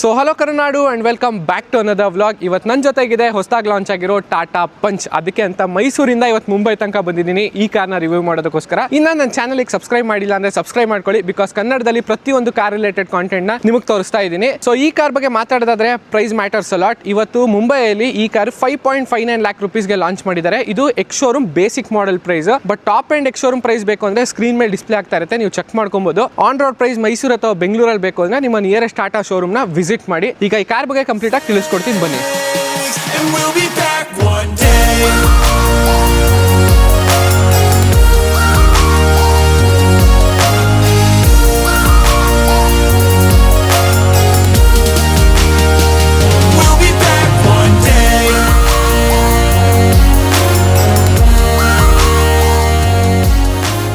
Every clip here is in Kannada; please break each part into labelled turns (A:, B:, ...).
A: ಸೊ ಹಲೋ ಕರ್ನಾಡು and welcome back to another vlog. ಇವತ್ತು ನನ್ನ ಜೊತೆಗಿದೆ ಹೊಸದಾಗಿ ಲಾಂಚ್ ಆಗಿರೋ ಟಾಟಾ ಪಂಚ್. ಅದಕ್ಕೆ ಅಂತ ಮೈಸೂರಿಂದ ಇವತ್ತು ಮುಂಬೈ ತನಕ ಬಂದಿದ್ದೀನಿ ಈ ಕಾರ್ನ ರಿವ್ಯೂ ಮಾಡೋದಕ್ಕೋಸ್ಕರ. ಇನ್ನು ನನ್ನ ಚಾನಲ್ಗೆ ಸಬ್ಸ್ಕ್ರೈಬ್ ಮಾಡಿಲ್ಲ ಅಂದರೆ ಸಬ್ಸ್ಕ್ರೈಬ್ ಮಾಡ್ಕೊಳ್ಳಿ, ಬಿಕಾಸ್ ಕನ್ನಡದಲ್ಲಿ ಪ್ರತಿಯೊಂದು ಕಾರ್ ರಿಲೇಟೆಡ್ ಕಾಂಟೆಂಟ್ನ ನಿಮಗೆ ತೋರಿಸ್ತಾ ಇದ್ದೀನಿ. ಸೊ ಈ ಕಾರ್ ಬಗ್ಗೆ ಮಾತಾಡೋದಾದ್ರೆ ಪ್ರೈಸ್ ಮ್ಯಾಟರ್ಸ್ ಅಲಾಟ್. ಇವತ್ತು ಮುಂಬೈಯಲ್ಲಿ ಈ ಕಾರ್ 5.59 ಲ್ಯಾಕ್ ರುಪೀಸ್ಗೆ ಲಾಂಚ್ ಮಾಡಿದ್ದಾರೆ. ಇದು ex showroom basic model price. But top end ex showroom price ಬೇಕು ಅಂದರೆ ಸ್ಕ್ರೀನ್ ಮೇಲೆ ಡಿಸ್ಪ್ಲೇ ಆಗ್ತಾ ಇರುತ್ತೆ, ನೀವು ಚೆಕ್ ಮಾಡ್ಕೊಬಹುದು. ಆನ್ ರೋಡ್ ಪ್ರೈಸ್ ಮೈಸೂರು ಅಥವಾ ಬೆಂಗಳೂರಲ್ಲಿ ಬೇಕು ಅಂದರೆ ನಿಮ್ಮ ನಿಯರೆಸ್ಟ್ ಟಾಟಾ ಶೋರೂಮ್ನ ವಿಸಿಟ್ ಮಾಡಿ. ಈಗ ಈ ಕಾರ್ ಬಗ್ಗೆ ಕಂಪ್ಲೀಟ್ ಆಗಿ ತಿಳಿಸ್ಕೊಡ್ತೀನಿ ಬನ್ನಿ.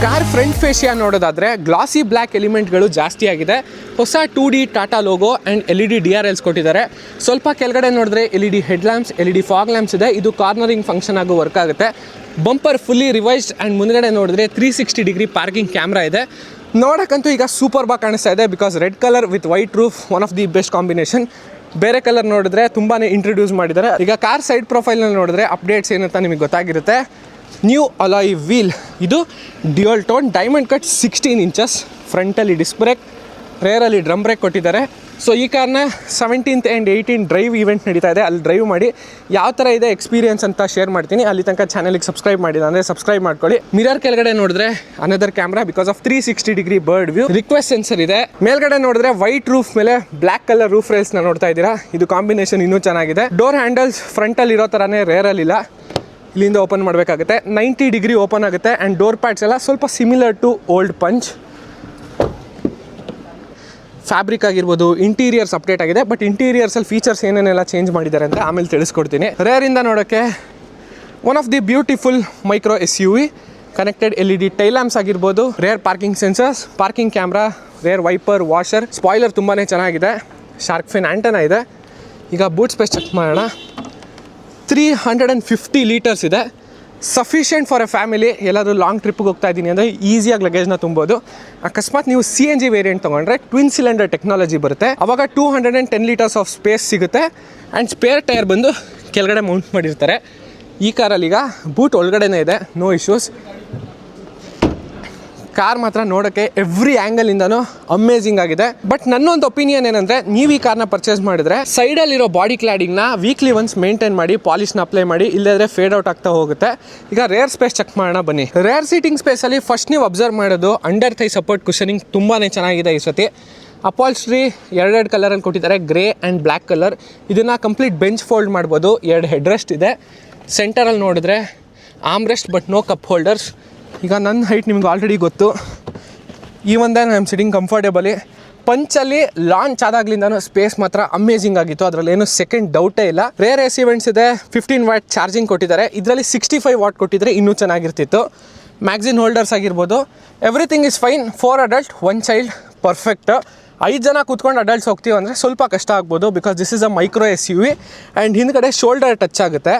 A: ಕಾರ್ ಫ್ರಂಟ್ ಫೇಶಿಯಾ ನೋಡೋದಾದ್ರೆ ಗ್ಲಾಸಿ ಬ್ಲ್ಯಾಕ್ ಎಲಿಮೆಂಟ್ಗಳು ಜಾಸ್ತಿ ಆಗಿದೆ. ಹೊಸ 2D Tata logo and LED DRLs ಕೊಟ್ಟಿದ್ದಾರೆ. ಸ್ವಲ್ಪ ಕೆಳಗಡೆ ನೋಡಿದ್ರೆ LED head lamps, LED fog lamps ಇದೆ. ಇದು ಕಾರ್ನರಿಂಗ್ ಫಂಕ್ಷನ್ ಆಗೋ ವರ್ಕ್ ಆಗುತ್ತೆ. ಬಂಪರ್ ಫುಲ್ಲಿ ರಿವೈಸ್ಡ್ ಆ್ಯಂಡ್ ಮುಂದ್ಗಡೆ ನೋಡಿದ್ರೆ 360 ಡಿಗ್ರಿ ಪಾರ್ಕಿಂಗ್ ಕ್ಯಾಮ್ರಾ ಇದೆ. ನೋಡೋಕ್ಕಂತೂ ಈಗ ಸೂಪರ್ ಬಾಗಿ ಕಾಣಿಸ್ತಾ ಇದೆ, because red colour with white roof one of the best combination. ಬೇರೆ ಕಲರ್ ನೋಡಿದ್ರೆ ತುಂಬಾ ಇಂಟ್ರೊಡ್ಯೂಸ್ ಮಾಡಿದ್ದಾರೆ. ಈಗ ಕಾರ್ ಸೈಡ್ ಪ್ರೊಫೈಲ್ನಲ್ಲಿ ನೋಡಿದ್ರೆ ಅಪ್ಡೇಟ್ಸ್ ಏನಂತ ನಿಮಗೆ ಗೊತ್ತಾಗಿರುತ್ತೆ. ನ್ಯೂ ಅಲಾಯ್ ವೀಲ್, ಇದು dual tone diamond cut 16 inches. ಫ್ರಂಟಲ್ಲಿ ಡಿಸ್ಕ್ ಬ್ರೇಕ್, ರೇರಲ್ಲಿ ಡ್ರಮ್ ಬ್ರೇಕ್ ಕೊಟ್ಟಿದ್ದಾರೆ. ಸೊ ಈ ಕಾರ್ನ 17th ಆ್ಯಂಡ್ 18 ಡ್ರೈವ್ ಈವೆಂಟ್ ನಡೀತಾ ಇದೆ, ಅಲ್ಲಿ ಡ್ರೈವ್ ಮಾಡಿ ಯಾವ ಥರ ಇದೆ ಎಕ್ಸ್ಪೀರಿಯನ್ಸ್ ಅಂತ ಶೇರ್ ಮಾಡ್ತೀನಿ. ಅಲ್ಲಿ ತನಕ ಚಾನಲ್ಗೆ ಸಬ್ಸ್ಕ್ರೈಬ್ ಮಾಡಿಲ್ಲ ಅಂದರೆ ಸಬ್ಸ್ಕ್ರೈಬ್ ಮಾಡ್ಕೊಳ್ಳಿ. ಮಿರರ್ ಕೆಳಗಡೆ ನೋಡಿದ್ರೆ another camera because of 360 degree bird view. Request sensor ಇದೆ. ಮೇಲ್ಗಡೆ ನೋಡಿದ್ರೆ ವೈಟ್ ರೂಫ್ ಮೇಲೆ ಬ್ಲ್ಯಾಕ್ ಕಲರ್ ರೂಫ್ ರೈಲ್ಸ್ನ ನೋಡ್ತಾ ಇದ್ದೀರಾ. ಇದು ಕಾಂಬಿನೇಷನ್ ಇನ್ನೂ ಚೆನ್ನಾಗಿದೆ. ಡೋರ್ ಹ್ಯಾಂಡಲ್ಸ್ ಫ್ರಂಟಲ್ಲಿ ಇರೋ ಥರನೇ ರೇರಲ್ಲಿಲ್ಲ, ಇಲ್ಲಿಂದ ಓಪನ್ ಮಾಡಬೇಕಾಗುತ್ತೆ. 90 ಡಿಗ್ರಿ ಓಪನ್ ಆಗುತ್ತೆ. ಆ್ಯಂಡ್ ಡೋರ್ ಪ್ಯಾಡ್ಸ್ ಎಲ್ಲ ಸ್ವಲ್ಪ similar to old Punch. Fabric ಆಗಿರ್ಬೋದು, ಇಂಟೀರಿಯರ್ಸ್ ಅಪ್ಡೇಟ್ ಆಗಿದೆ. ಬಟ್ ಇಂಟೀರಿಯರ್ಸಲ್ಲಿ ಫೀಚರ್ಸ್ ಏನೇನೆಲ್ಲ ಚೇಂಜ್ ಮಾಡಿದ್ದಾರೆ ಅಂತ ಆಮೇಲೆ ತಿಳಿಸ್ಕೊಡ್ತೀನಿ. ರೇರಿಂದ ನೋಡೋಕ್ಕೆ one of the beautiful micro SUV. Connected LED tail lamps ಆಗಿರ್ಬೋದು, rear parking sensors, parking camera, rear wiper, washer, spoiler ತುಂಬಾ ಚೆನ್ನಾಗಿದೆ. ಶಾರ್ಕ್ ಫಿನ್ ಆ್ಯಂಟನ ಇದೆ. ಈಗ ಬೂಟ್ ಸ್ಪೇಸ್ ಚೆಕ್ ಮಾಡೋಣ. 350 ಲೀಟರ್ಸ್ ಇದೆ. Sufficient for A family. ಎಲ್ಲಾದರೂ ಲಾಂಗ್ ಟ್ರಿಪ್ಗೆ ಹೋಗ್ತಾ ಇದ್ದೀನಿ ಅಂದರೆ ಈಸಿಯಾಗಿ ಲಗೇಜ್ನ ತುಂಬೋದು. ಅಕಸ್ಮಾತ್ ನೀವು CNG ವೇರಿಯಂಟ್ ತೊಗೊಂಡ್ರೆ ಟ್ವಿನ್ ಸಿಲಿಂಡರ್ ಟೆಕ್ನಾಲಜಿ ಬರುತ್ತೆ. ಅವಾಗ 210 ಲೀಟರ್ಸ್ ಆಫ್ ಸ್ಪೇಸ್ ಸಿಗುತ್ತೆ. ಆ್ಯಂಡ್ ಸ್ಪೇರ್ ಟೈರ್ ಬಂದು ಕೆಳಗಡೆ ಮೌಂಟ್ ಮಾಡಿರ್ತಾರೆ. ಈ ಕಾರಲ್ಲಿ ಈಗ ಬೂಟ್ ಒಳಗಡೆನೇ ಇದೆ, ನೋ ಇಶ್ಯೂಸ್. ಕಾರ್ ಮಾತ್ರ ನೋಡೋಕ್ಕೆ ಎವ್ರಿ ಆ್ಯಂಗಲಿಂದನೂ ಅಮೇಝಿಂಗ್ ಆಗಿದೆ. ಬಟ್ ನನ್ನೊಂದು ಒಪಿನಿಯನ್ ಏನಂದರೆ, ನೀವು ಈ ಕಾರ್ನ ಪರ್ಚೇಸ್ ಮಾಡಿದ್ರೆ ಸೈಡಲ್ಲಿರೋ ಬಾಡಿ ಕ್ಲಾಡಿಂಗ್ನ ವೀಕ್ಲಿ ಒನ್ಸ್ ಮೇಂಟೈನ್ ಮಾಡಿ, ಪಾಲಿಷ್ನ ಅಪ್ಲೈ ಮಾಡಿ, ಇಲ್ಲದ್ರೆ ಫೇಡ್ ಔಟ್ ಆಗ್ತಾ ಹೋಗುತ್ತೆ. ಈಗ ರೇರ್ ಸ್ಪೇಸ್ ಚೆಕ್ ಮಾಡೋಣ ಬನ್ನಿ. ರೇರ್ ಸೀಟಿಂಗ್ ಸ್ಪೇಸಲ್ಲಿ ಫಸ್ಟ್ ನೀವು ಅಬ್ಸರ್ವ್ ಮಾಡೋದು ಅಂಡರ್ ಥೈ ಸಪೋರ್ಟ್ ಕುಷನಿಂಗ್ ತುಂಬಾ ಚೆನ್ನಾಗಿದೆ ಈ ಸತಿ. ಅಪಾಲ್ಸ್ಟ್ರಿ ಎರಡೆರಡು ಕಲರಲ್ಲಿ ಕೊಟ್ಟಿದ್ದಾರೆ, ಗ್ರೇ ಆ್ಯಂಡ್ ಬ್ಲ್ಯಾಕ್ ಕಲರ್. ಇದನ್ನು ಕಂಪ್ಲೀಟ್ ಬೆಂಚ್ ಫೋಲ್ಡ್ ಮಾಡ್ಬೋದು. 2 ಹೆಡ್ ರೆಸ್ಟ್ ಇದೆ. ಸೆಂಟರಲ್ಲಿ ನೋಡಿದ್ರೆ armrest but no cup holders. ಈಗ ನನ್ನ ಹೈಟ್ ನಿಮ್ಗೆ ಆಲ್ರೆಡಿ ಗೊತ್ತು. ಈ ಒಂದೇ ಐ ಆಮ್ ಸಿಟಿಂಗ್ ಕಂಫರ್ಟೇಬಲಿ. ಪಂಚಲ್ಲಿ ಲಾಂಚ್ ಆದಾಗ್ಲಿಂದನೂ ಸ್ಪೇಸ್ ಮಾತ್ರ ಅಮೇಝಿಂಗ್ ಆಗಿತ್ತು, ಅದರಲ್ಲಿ ಏನು ಸೆಕೆಂಡ್ ಡೌಟೇ ಇಲ್ಲ. ರೇರ್ AC ವೆಂಟ್ಸ್ ಇದೆ. 15 ವಾಟ್ ಚಾರ್ಜಿಂಗ್ ಕೊಟ್ಟಿದ್ದಾರೆ. ಇದರಲ್ಲಿ 65 ವಾಟ್ ಕೊಟ್ಟಿದ್ರೆ ಇನ್ನೂ ಚೆನ್ನಾಗಿರ್ತಿತ್ತು. ಮ್ಯಾಗ್ಝಿನ್ ಹೋಲ್ಡರ್ಸ್ ಆಗಿರ್ಬೋದು, everything is fine. 4 adult 1 child, perfect. 5 ಜನ ಕೂತ್ಕೊಂಡು ಅಡಲ್ಟ್ಸ್ ಹೋಗ್ತೀವಿ ಅಂದರೆ ಸ್ವಲ್ಪ ಕಷ್ಟ ಆಗ್ಬೋದು, because this is a micro SUV. And ಹಿಂದ್ಗಡೆ ಶೋಲ್ಡರ್ ಟಚ್ ಆಗುತ್ತೆ.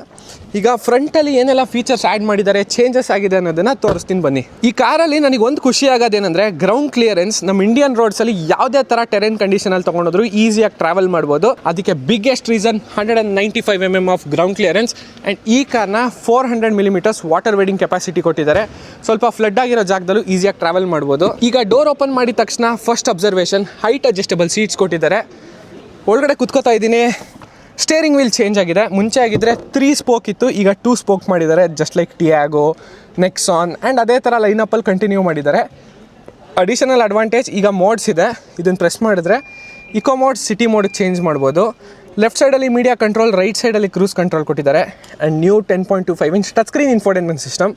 A: ಈಗ ಫ್ರಂಟಲ್ಲಿ ಏನೆಲ್ಲ ಫೀಚರ್ಸ್ ಆ್ಯಡ್ ಮಾಡಿದ್ದಾರೆ, ಚೇಂಜಸ್ ಆಗಿದೆ ಅನ್ನೋದನ್ನು ತೋರಿಸ್ತೀನಿ ಬನ್ನಿ. ಈ ಕಾರಲ್ಲಿ ನನಗೆ ಒಂದು ಖುಷಿ ಆಗೋದೇನೆಂದರೆ ಗ್ರೌಂಡ್ ಕ್ಲಿಯರೆನ್ಸ್. ನಮ್ಮ ಇಂಡಿಯನ್ ರೋಡ್ಸಲ್ಲಿ ಯಾವುದೇ ಥರ ಟೆರೆನ್ ಕಂಡೀಷನಲ್ಲಿ ತೊಗೊಂಡೋದ್ರು ಈಸಿಯಾಗಿ ಟ್ರಾವೆಲ್ ಮಾಡ್ಬೋದು. ಅದಕ್ಕೆ biggest reason 195 mm of ground clearance. And ಈ ಕಾರ್ನ 400 mm ವಾಟರ್ ವೇಡಿಂಗ್ ಕೆಪಾಸಿಟಿ ಕೊಟ್ಟಿದ್ದಾರೆ. ಸ್ವಲ್ಪ ಫ್ಲಡ್ ಆಗಿರೋ ಜಾಗದಲ್ಲೂ ಈಸಿಯಾಗಿ ಟ್ರಾವೆಲ್ ಮಾಡ್ಬೋದು. ಈಗ ಡೋರ್ ಓಪನ್ ಮಾಡಿದ ತಕ್ಷಣ first observation, height adjustable seats ಕೊಟ್ಟಿದ್ದಾರೆ. ಒಳಗಡೆ ಕುತ್ಕೋತಾ ಇದ್ದೀನಿ. ಸ್ಟೇರಿಂಗ್ ವೀಲ್ ಚೇಂಜ್ ಆಗಿದೆ. ಮುಂಚೆ ಆಗಿದ್ದರೆ 3 ಸ್ಪೋಕ್ ಇತ್ತು, ಈಗ 2 ಸ್ಪೋಕ್ ಮಾಡಿದ್ದಾರೆ, just like Tiago, Nexon. And ಅದೇ ಥರ ಲೈನಪ್ಪಲ್ಲಿ ಕಂಟಿನ್ಯೂ ಮಾಡಿದ್ದಾರೆ. ಅಡಿಷನಲ್ ಅಡ್ವಾಂಟೇಜ್, ಈಗ ಮೋಡ್ಸ್ ಇದೆ. ಇದನ್ನು ಪ್ರೆಸ್ ಮಾಡಿದ್ರೆ ಇಕೋ ಮೋಡ್, ಸಿಟಿ ಮೋಡ್ಗೆ ಚೇಂಜ್ ಮಾಡ್ಬೋದು. ಲೆಫ್ಟ್ ಸೈಡಲ್ಲಿ ಮೀಡಿಯಾ ಕಂಟ್ರೋಲ್, ರೈಟ್ ಸೈಡಲ್ಲಿ ಕ್ರೂಸ್ ಕಂಟ್ರೋಲ್ ಕೊಟ್ಟಿದ್ದಾರೆ. And new 10.25 inch touch screen infotainment system.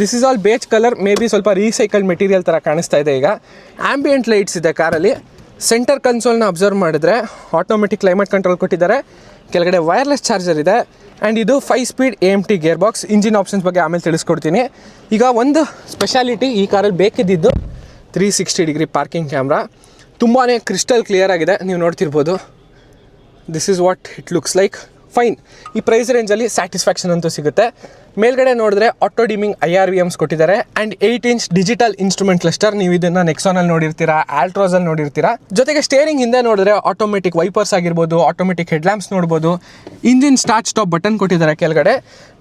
A: This is all beige colour, may be ಸ್ವಲ್ಪ ರೀಸೈಕಲ್ಡ್ ಮೆಟೀರಿಯಲ್ ಥರ ಕಾಣಿಸ್ತಾ ಇದೆ. ಈಗ ಆ್ಯಂಬಿಯೆಂಟ್ ಲೈಟ್ಸ್ ಇದೆ ಕಾರಲ್ಲಿ. ಸೆಂಟರ್ ಕನ್ಸೋಲ್ನ ಅಬ್ಸರ್ವ್ ಮಾಡಿದ್ರೆ ಆಟೋಮೆಟಿಕ್ ಕ್ಲೈಮೇಟ್ ಕಂಟ್ರೋಲ್ ಕೊಟ್ಟಿದ್ದಾರೆ. ಕೆಳಗಡೆ ವೈರ್ಲೆಸ್ ಚಾರ್ಜರ್ ಇದೆ. ಆ್ಯಂಡ್ ಇದು 5 speed AMT gear box. Engine options ಬಗ್ಗೆ ಆಮೇಲೆ ತಿಳಿಸ್ಕೊಡ್ತೀನಿ. ಈಗ ಒಂದು ಸ್ಪೆಷಾಲಿಟಿ ಈ ಕಾರಲ್ಲಿ ಬೇಕಿದ್ದು 360 ಡಿಗ್ರಿ ಪಾರ್ಕಿಂಗ್ ಕ್ಯಾಮ್ರಾ. ತುಂಬಾ ಕ್ರಿಸ್ಟಲ್ ಕ್ಲಿಯರ್ ಆಗಿದೆ, ನೀವು ನೋಡ್ತಿರ್ಬೋದು. This is what it looks like. Fine, ಈ ಪ್ರೈಸ್ ರೇಂಜಲ್ಲಿ ಸ್ಯಾಟಿಸ್ಫ್ಯಾಕ್ಷನ್ ಅಂತೂ ಸಿಗುತ್ತೆ. ಮೇಲ್ಗಡೆ ನೋಡಿದ್ರೆ ಆಟೋ ಡಿಮಿಂಗ್ IRVMs ಕೊಟ್ಟಿದ್ದಾರೆ and 8 inch digital instrument cluster. ನೀವು ಇದನ್ನು ನೆಕ್ಸಾನಲ್ಲಿ ನೋಡಿರ್ತೀರಾ, ಆಲ್ಟ್ರೋಸಲ್ಲಿ ನೋಡಿರ್ತೀರಾ. ಜೊತೆಗೆ ಸ್ಟೇರಿಂಗ್ ಹಿಂದೆ ನೋಡಿದ್ರೆ ಆಟೋಮೆಟಿಕ್ ವೈಪರ್ಸ್ ಆಗಿರ್ಬೋದು, ಆಟೋಮೆಟಿಕ್ ಹೆಡ್ಲ್ಯಾಂಪ್ಸ್ ನೋಡ್ಬೋದು. ಇಂಜಿನ್ ಸ್ಟಾರ್ಟ್ ಸ್ಟಾಪ್ ಬಟನ್ ಕೊಟ್ಟಿದ್ದಾರೆ ಕೆಳಗಡೆ.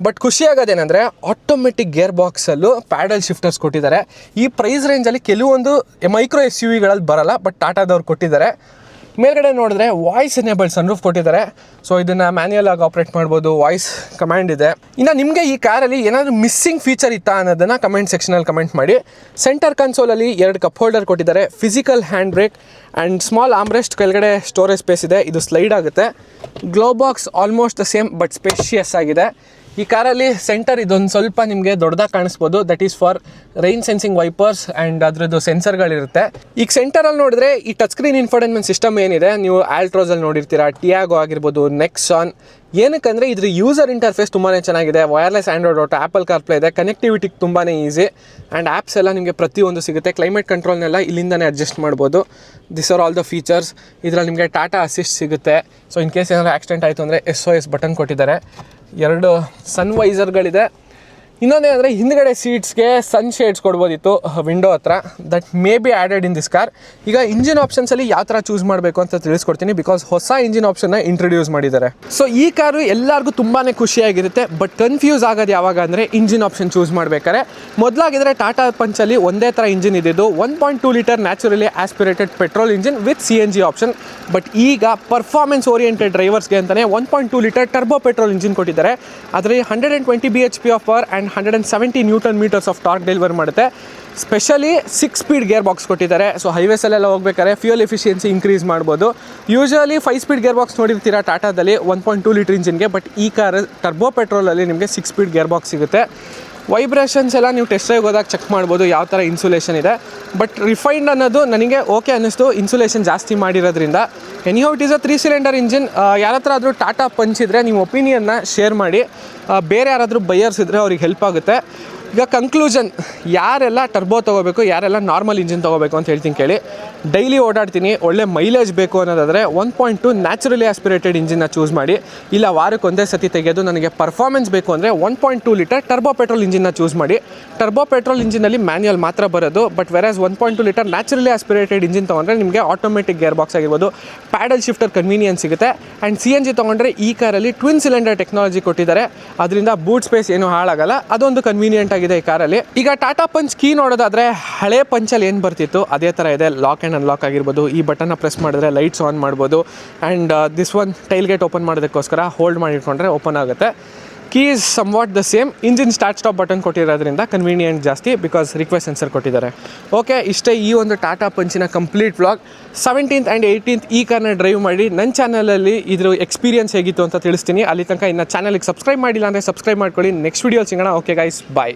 A: ಬಟ್ ಖುಷಿಯಾಗೋದೇನೆಂದರೆ ಆಟೋಮೆಟಿಕ್ ಗೇರ್ ಬಾಕ್ಸಲ್ಲೂ ಪ್ಯಾಡಲ್ ಶಿಫ್ಟರ್ಸ್ ಕೊಟ್ಟಿದ್ದಾರೆ. ಈ ಪ್ರೈಸ್ ರೇಂಜಲ್ಲಿ ಕೆಲವೊಂದು ಮೈಕ್ರೋ SUVಗಳಲ್ಲಿ ಬರಲ್ಲ, ಬಟ್ ಟಾಟಾದವ್ರು ಕೊಟ್ಟಿದ್ದಾರೆ. ಮೇಲ್ಗಡೆ ನೋಡಿದ್ರೆ ವಾಯ್ಸ್ ಎನೇಬಲ್ಡ್ ಸನ್ರೂಫ್ ಕೊಟ್ಟಿದ್ದಾರೆ. ಸೊ ಇದನ್ನು ಮ್ಯಾನ್ಯಲ್ ಆಗಿ ಆಪ್ರೇಟ್ ಮಾಡ್ಬೋದು, ವಾಯ್ಸ್ ಕಮಾಂಡ್ ಇದೆ. ಇನ್ನು ನಿಮಗೆ ಈ ಕಾರಲ್ಲಿ ಏನಾದರೂ ಮಿಸ್ಸಿಂಗ್ ಫೀಚರ್ ಇತ್ತಾ ಅನ್ನೋದನ್ನು ಕಮೆಂಟ್ ಸೆಕ್ಷನಲ್ಲಿ ಕಮೆಂಟ್ ಮಾಡಿ. ಸೆಂಟರ್ ಕನ್ಸೋಲಲ್ಲಿ 2 ಕಪ್ ಹೋಲ್ಡರ್ ಕೊಟ್ಟಿದ್ದಾರೆ, physical hand brake and small armrest, ಕೆಳಗಡೆ ಸ್ಟೋರೇಜ್ ಸ್ಪೇಸ್ ಇದೆ, ಇದು ಸ್ಲೈಡ್ ಆಗುತ್ತೆ. Glove box almost the same but spacious ಆಗಿದೆ. ಈ ಕಾರಲ್ಲಿ ಸೆಂಟರ್ ಇದೊಂದು ಸ್ವಲ್ಪ ನಿಮಗೆ ದೊಡ್ಡದಾಗಿ ಕಾಣಿಸ್ಬೋದು, that is for rain sensing wipers and ಅದರದ್ದು ಸೆನ್ಸರ್ಗಳಿರುತ್ತೆ. ಈಗ ಸೆಂಟರಲ್ಲಿ ನೋಡಿದ್ರೆ ಈ ಟಚ್ ಸ್ಕ್ರೀನ್ ಇನ್ಫೋಟೈನ್ಮೆಂಟ್ ಸಿಸ್ಟಮ್ ಏನಿದೆ, ನೀವು ಆಲ್ಟ್ರೋಸಲ್ಲಿ ನೋಡಿರ್ತೀರಾ, ಟಿಯಾಗೋ ಆಗಿರ್ಬೋದು, ನೆಕ್ಸಾನ್. ಏನಕ್ಕಂದರೆ ಇದ್ರ ಯೂಸರ್ ಇಂಟರ್ಫೇಸ್ ತುಂಬಾ ಚೆನ್ನಾಗಿದೆ. Wireless Android auto, apple CarPlay ಇದೆ, ಕನೆಕ್ಟಿವಿಟಿ ತುಂಬಾ ಈಸಿ ಆ್ಯಂಡ್ ಆ್ಯಪ್ಸ್ ಎಲ್ಲ ನಿಮಗೆ ಪ್ರತಿಯೊಂದು ಸಿಗುತ್ತೆ. ಕ್ಲೈಮೇಟ್ ಕಂಟ್ರೋಲ್ನೆಲ್ಲ ಇಲ್ಲಿಂದನೇ ಅಡ್ಜಸ್ಟ್ ಮಾಡ್ಬೋದು. This are all the features. ಇದರಲ್ಲಿ ನಿಮಗೆ ಟಾಟಾ ಅಸಿಸ್ಟ್ ಸಿಗುತ್ತೆ. ಸೊ ಇನ್ ಕೇಸ್ ಏನಾದರೂ ಆಕ್ಸಿಡೆಂಟ್ ಆಯಿತು ಅಂದರೆ SOS ಬಟನ್ ಕೊಟ್ಟಿದ್ದಾರೆ. 2 ಸನ್ ವೈಸರ್ಗಳಿದೆ. ಇನ್ನೊಂದೇನೆಂದರೆ ಹಿಂದ್ಗಡೆ ಸೀಟ್ಸ್ಗೆ ಸನ್ ಶೇಡ್ಸ್ ಕೊಡ್ಬೋದಿತ್ತು ವಿಂಡೋ ಹತ್ರ, that may be added in this car. ಈಗ ಇಂಜಿನ್ ಆಪ್ಷನ್ಸಲ್ಲಿ ಯಾವ ಥರ ಚೂಸ್ ಮಾಡಬೇಕು ಅಂತ ತಿಳಿಸ್ಕೊಡ್ತೀನಿ, ಬಿಕಾಸ್ ಹೊಸ ಇಂಜಿನ್ ಆಪ್ಷನ್ನ ಇಂಟ್ರೊಡ್ಯೂಸ್ ಮಾಡಿದ್ದಾರೆ. ಸೊ ಈ ಕಾರು ಎಲ್ಲರಿಗೂ ತುಂಬಾ ಖುಷಿಯಾಗಿರುತ್ತೆ. ಬಟ್ ಕನ್ಫ್ಯೂಸ್ ಆಗೋದು ಯಾವಾಗ ಅಂದರೆ ಇಂಜಿನ್ ಆಪ್ಷನ್ ಚೂಸ್ ಮಾಡಬೇಕಾದ್ರೆ. ಮೊದಲಾಗಿದ್ದರೆ ಟಾಟಾ ಪಂಚಲ್ಲಿ ಒಂದೇ ಥರ ಇಂಜಿನ್ ಇದ್ದಿದ್ದು, 1.2 litre naturally aspirated petrol engine with CNG option. But ಈಗ ಪರ್ಫಾರ್ಮೆನ್ಸ್ ಓರಿಯೆಂಟೆಡ್ ಡ್ರೈವರ್ಸ್ಗೆ ಅಂತಲೇ 1.2 ಲೀಟರ್ ಟರ್ಬೋ ಪೆಟ್ರೋಲ್ ಇಂಜಿನ್ ಕೊಟ್ಟಿದ್ದಾರೆ. ಅದರಲ್ಲಿ 120 bhp of power and 170 newton metres of torque deliver ಮಾಡುತ್ತೆ. ಸ್ಪೆಷಲಿ 6 ಸ್ಪೀಡ್ ಗೇರ್ ಬಾಕ್ಸ್ ಕೊಟ್ಟಿದ್ದಾರೆ. ಸೊ ಹೈವೇಸಲ್ಲೆಲ್ಲ ಹೋಗ್ಬೇಕಾದ್ರೆ ಫ್ಯೂಯಲ್ ಎಫಿಷಿಯನ್ಸಿ ಇನ್ಕ್ರೀಸ್ ಮಾಡ್ಬೋದು. ಯೂಶುವಲಿ 5 ಸ್ಪೀಡ್ ಗೇರ್ ಬಾಕ್ಸ್ ನೋಡಿರ್ತೀರಾ ಟಾಟಾದಲ್ಲಿ 1.2 ಲೀಟರ್ ಇಂಜಿನ್ಗೆ, ಬಟ್ ಈ ಕಾರ್ ಟರ್ಬೋ ಪೆಟ್ರೋಲಲ್ಲಿ ನಿಮಗೆ 6 ಸ್ಪೀಡ್ ಗೇರ್ ಬಾಕ್ಸ್ ಸಿಗುತ್ತೆ. ವೈಬ್ರೇಷನ್ಸ್ ಎಲ್ಲ ನೀವು ಟೆಸ್ಟ್ ಡ್ರೈವ್ ಹೋದಾಗ ಚೆಕ್ ಮಾಡ್ಬೋದು ಯಾವ ಥರ ಇನ್ಸುಲೇಷನ್ ಇದೆ. ಬಟ್ ರಿಫೈನ್ಡ್ ಅನ್ನೋದು ನನಗೆ ಓಕೆ ಅನ್ನಿಸ್ತು, ಇನ್ಸುಲೇಷನ್ ಜಾಸ್ತಿ ಮಾಡಿರೋದ್ರಿಂದ. Anyhow it is a 3 cylinder engine. ಯಾರ ಹತ್ರ ಆದರೂ ಟಾಟಾ ಪಂಚ್ ಇದ್ದರೆ ನಿಮ್ಮ ಒಪಿನಿಯನ್ನ ಶೇರ್ ಮಾಡಿ. ಬೇರೆ ಯಾರಾದರೂ ಬೈಯರ್ಸ್ ಇದ್ದರೆ ಅವ್ರಿಗೆ ಹೆಲ್ಪ್ ಆಗುತ್ತೆ. ಈಗ ಕಂಕ್ಲೂಷನ್, ಯಾರೆಲ್ಲ ಟರ್ಬೋ ತೊಗೋಬೇಕು, ಯಾರೆಲ್ಲ ನಾರ್ಮಲ್ ಇಂಜಿನ್ ತೊಗೋಬೇಕು ಅಂತ ಹೇಳ್ತೀನಿ ಕೇಳಿ. ಡೈಲಿ ಓಡಾಡ್ತೀನಿ, ಒಳ್ಳೆ ಮೈಲೇಜ್ ಬೇಕು ಅನ್ನೋದಾದರೆ 1.2 ನ್ಯಾಚುರಲಿ ಆಸ್ಪಿರೇಟೆಡ್ ಇಂಜಿನ್ನ ಚೂಸ್ ಮಾಡಿ. ಇಲ್ಲ ವಾರಕ್ಕೆ ಒಂದೇ ಸತಿ ತೆಗೆಯೋದು ನನಗೆ ಪರ್ಫಾರ್ಮೆನ್ಸ್ ಬೇಕು ಅಂದರೆ 1.2 ಲೀಟರ್ ಟರ್ಬೋ ಪೆಟ್ರೋಲ್ ಇಂಜಿನ್ನ ಚೂಸ್ ಮಾಡಿ. ಟರ್ಬೋ ಪೆಟ್ರೋಲ್ ಇಂಜಿನಲ್ಲಿ ಮ್ಯಾನ್ಯಲ್ ಮಾತ್ರ ಬರೋದು. But versus 1.2 litre naturally aspirated engine ತೊಗೊಂಡ್ರೆ ನಿಮಗೆ ಆಟೋಮೆಟಿಕ್ ಗೇರ್ ಬಾಕ್ಸ್ ಆಗಿರ್ಬೋದು, ಪ್ಯಾಡಲ್ ಶಿಫ್ಟರ್ ಕನ್ವೀನಿಯನ್ಸ್ ಸಿಗುತ್ತೆ. ಆ್ಯಂಡ್ CNG ತೊಗೊಂಡ್ರೆ ಈ ಕಾರಲ್ಲಿ ಟ್ವಿನ್ ಸಿಲಿಂಡರ್ ಟೆಕ್ನಾಲಜಿ ಕೊಟ್ಟಿದ್ದಾರೆ. ಅದರಿಂದ ಬೂಟ್ ಸ್ಪೇಸ್ ಏನೂ ಹಾಳಾಗಲ್ಲ, ಅದೊಂದು ಕನ್ವೀನಿಯೆಂಟ್ ಆಗಿದೆ ಈ ಕಾರಲ್ಲಿ. ಈಗ ಟಾಟಾ ಪಂಚ್ ಕೀ ನೋಡೋದಾದರೆ ಹಳೆ ಪಂಚಲ್ಲಿ ಏನು ಬರ್ತಿತ್ತು ಅದೇ ಥರ ಇದೆ. ಲಾಕ್ ಆ್ಯಂಡ್ ಅನ್ಲಾಕ್ ಆಗಿರ್ಬೋದು, ಈ ಬಟನ್ನ ಪ್ರೆಸ್ ಮಾಡಿದ್ರೆ ಲೈಟ್ಸ್ ಆನ್ ಮಾಡ್ಬೋದು. And this one tail gate open ಮಾಡೋದಕ್ಕೋಸ್ಕರ ಹೋಲ್ಡ್ ಮಾಡಿಟ್ಕೊಂಡ್ರೆ ಓಪನ್ ಆಗುತ್ತೆ. Key is somewhat the same. Engine start stop button ಕೊಟ್ಟಿರೋದ್ರಿಂದ ಕನ್ವೀನಿಯೆಂಟ್ ಜಾಸ್ತಿ, ಬಿಕಾಸ್ ರಿಕ್ವೆಸ್ಟ್ ಸೆನ್ಸರ್ ಕೊಟ್ಟಿದ್ದಾರೆ. ಓಕೆ, ಇಷ್ಟೇ ಈ ಒಂದು ಟಾಟಾ ಪಂಚಿನ complete vlog. 17th and 18th ಈ ಕಾರ್ನ ಡ್ರೈವ್ ಮಾಡಿ ನನ್ನ ಚಾನಲಲ್ಲಿ ಇದ್ರ ಎಕ್ಸ್ಪೀರಿಯನ್ಸ್ ಹೇಗಿತ್ತು ಅಂತ ತಿಳಿಸ್ತೀನಿ. ಅಲ್ಲಿ ತನಕ ಇನ್ನು ಚಾನಲ್ಗೆ ಸಬ್ಸ್ಕ್ರೈಬ್ ಮಾಡಿಲ್ಲ ಅಂದರೆ ಸಬ್ಸ್ಕ್ರೈಬ್ ಮಾಡ್ಕೊಳ್ಳಿ. ನೆಕ್ಸ್ಟ್ ವೀಡಿಯೋಲಿ ಸಿಗೋಣ. ಓಕೆ ಗೈಸ್, ಬಾಯ್.